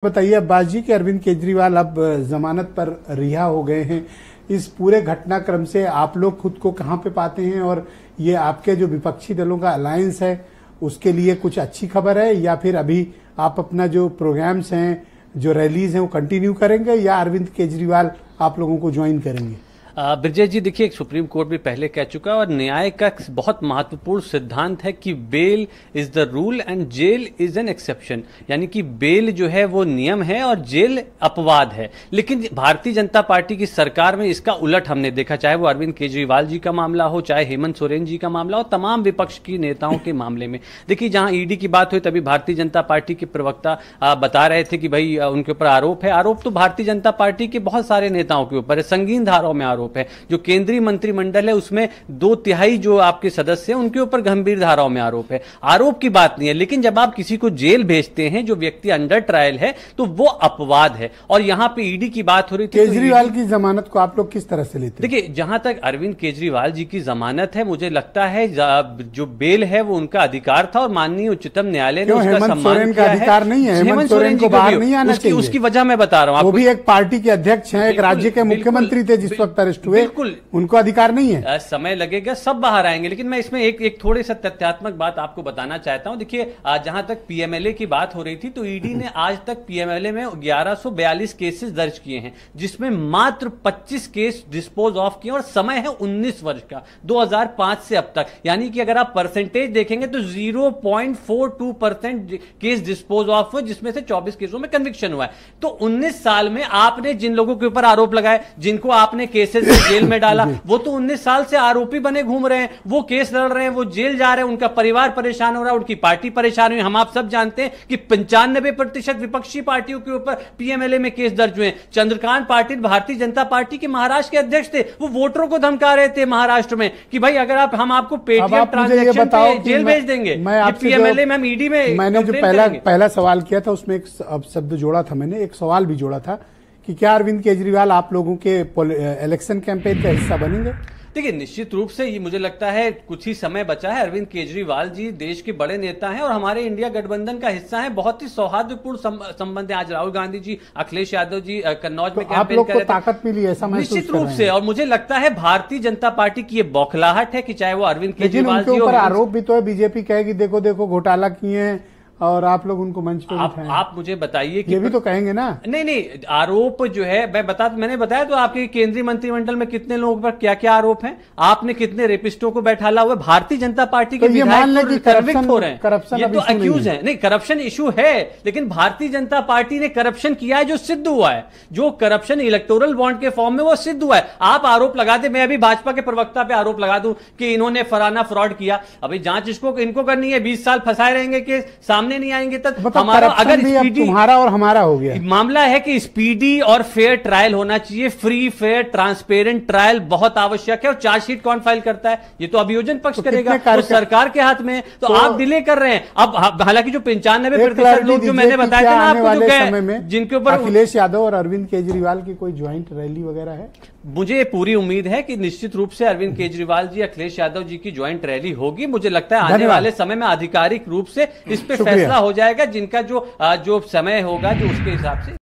बताइए अब्बास जी कि अरविंद केजरीवाल अब जमानत पर रिहा हो गए हैं। इस पूरे घटनाक्रम से आप लोग खुद को कहां पे पाते हैं और ये आपके जो विपक्षी दलों का अलायंस है उसके लिए कुछ अच्छी खबर है या फिर अभी आप अपना जो प्रोग्राम्स हैं जो रैलीज हैं वो कंटिन्यू करेंगे या अरविंद केजरीवाल आप लोगों को ज्वाइन करेंगे? ब्रजेश जी देखिए, सुप्रीम कोर्ट भी पहले कह चुका है और न्याय का बहुत महत्वपूर्ण सिद्धांत है कि bail is the rule and jail is an exception. यानी कि बेल जो है वो नियम है और जेल अपवाद है। लेकिन भारतीय जनता पार्टी की सरकार में इसका उलट हमने देखा, चाहे वो अरविंद केजरीवाल जी का मामला हो, चाहे हेमंत सोरेन जी का मामला हो, तमाम विपक्ष की नेताओं के मामले में। देखिए, जहां ईडी की बात हुई तभी भारतीय जनता पार्टी के प्रवक्ता बता रहे थे कि भाई उनके ऊपर आरोप है। आरोप तो भारतीय जनता पार्टी के बहुत सारे नेताओं के ऊपर है, संगीन धाराओं में आरोप है। जो केंद्रीय मंत्रिमंडल है उसमें 2/3 जो आपके सदस्य हैं उनके ऊपर गंभीर धाराओं में आरोप है। आरोप की बात नहीं है, लेकिन जब आप किसी को जेल भेजते हैं जो व्यक्ति अंडर ट्रायल है तो वो अपवाद है। और यहां पे ईडी की बात हो रही थी, केजरीवाल की जमानत को आप लोग किस तरह से लेते हैं? देखिए, जहां तक अरविंद केजरीवाल जी की जमानत है, मुझे लगता है जो बेल है वो उनका अधिकार था और माननीय उच्चतम न्यायालय ने उसका सम्मान किया है। अधिकार नहीं है हेमंत सोरेन को बाहर नहीं आना चाहिए। उसकी वजह मैं बता रहा हूं, वो भी एक पार्टी के अध्यक्ष हैं, एक राज्य के मुख्यमंत्री थे जिस वक्त अरेस्ट हुए। बिल्कुल, उनको अधिकार नहीं है। समय लगेगा, सब बाहर आएंगे। लेकिन मैं इसमें एक थोड़ी सा तथ्यात्मक बात आपको बताना चाहता हूं। देखिए, जहां तक पीएमएलए की बात हो रही थी तो ईडी ने आज तक पीएमएलए में 1142 केसेस दर्ज किए हैं, जिसमें मात्र 25 केस डिस्पोज ऑफ किए और समय है 19 वर्ष का, 2005 से अब तक। यानी कि अगर आप परसेंटेज देखेंगे तो 0.42% केस डिस्पोज ऑफ हुए, जिसमें से 24 केसों में कन्विक्शन हुआ है। तो 19 साल में आपने जिन लोगों के ऊपर आरोप लगाए, जिनको आपने केसेस में जेल में डाला, वो तो 19 साल से आरोपी बने घूम रहे हैं, वो केस लड़ रहे हैं, वो जेल जा रहे हैं, उनका परिवार परेशान हो रहा है, उनकी पार्टी परेशान हुई। हम आप सब जानते हैं कि 95% विपक्षी पार्टियों के ऊपर पीएमएलए में केस दर्ज हुए। चंद्रकांत पाटिल भारतीय जनता पार्टी के महाराष्ट्र के अध्यक्ष थे, वो वोटरों को धमका रहे थे महाराष्ट्र में कि भाई अगर हम आपको पेटीएम ट्रांजैक्शन पे जेल भेज देंगे, पीएमएलए में हम ईडी में। मैंने जो पहला सवाल किया था उसमें एक शब्द जोड़ा था, मैंने एक सवाल भी जोड़ा था कि क्या अरविंद केजरीवाल आप लोगों के इलेक्शन कैंपेन का हिस्सा बनेंगे? देखिए, निश्चित रूप से ये मुझे लगता है कुछ ही समय बचा है। अरविंद केजरीवाल जी देश के बड़े नेता हैं और हमारे इंडिया गठबंधन का हिस्सा हैं। बहुत ही सौहार्दपूर्ण संबंध है। आज राहुल गांधी जी, अखिलेश यादव जी कन्नौज में कैंपेन कर रहे थे। ताकत मिली ऐसा महसूस निश्चित रूप से। और मुझे लगता है भारतीय जनता पार्टी की ये बौखलाहट है कि चाहे वो अरविंद केजरीवाल जी, आरोप भी तो है, बीजेपी कहेगी देखो देखो घोटाला किए हैं और आप लोग उनको मंच पर बिठाएं। आप मुझे बताइए कि ये भी तो कहेंगे ना। नहीं, आरोप जो है मैंने बताया तो आपके केंद्रीय मंत्रिमंडल में कितने लोगों पर क्या क्या आरोप हैं, आपने कितने रेपिस्टों को बैठाला हुआ। भारतीय जनता पार्टी के विधायक कन्विक्ट हो रहे हैं, ये तो अक्यूज है। नहीं, करप्शन इशू है, लेकिन भारतीय जनता पार्टी ने करप्शन किया है जो सिद्ध हुआ है। जो करप्शन इलेक्टोरल बॉन्ड के फॉर्म में वो सिद्ध हुआ है। आप आरोप लगा दे, मैं अभी भाजपा के प्रवक्ता पे आरोप लगा दूं कि इन्होंने फलाना फ्रॉड किया, अभी जांच इनको करनी है, 20 साल फंसाए रहेंगे कि सामने नहीं आएंगे तक। हमारा अगर तुम्हारा और हमारा हो गया मामला है कि स्पीडी और फेयर ट्रायल होना चाहिए, फ्री फेयर ट्रांसपेरेंट ट्रायल बहुत आवश्यक है। और चार्जशीट कौन फाइल करता है, ये तो अभियोजन पक्ष करेगा, तो सरकार के हाथ में। तो आप डिले कर रहे हैं। अब हालांकि जो 95% लोग जो मैंने बताया था ना आपको, जो जिनके ऊपर अखिलेश यादव और अरविंद केजरीवाल की कोई ज्वाइंट रैली वगैरह है, मुझे पूरी उम्मीद है कि निश्चित रूप से अरविंद केजरीवाल जी, अखिलेश यादव जी की ज्वाइंट रैली होगी। मुझे लगता है आने वाले समय में आधिकारिक रूप से इस पे फैसला हो जाएगा, जिनका जो समय होगा जो उसके हिसाब से।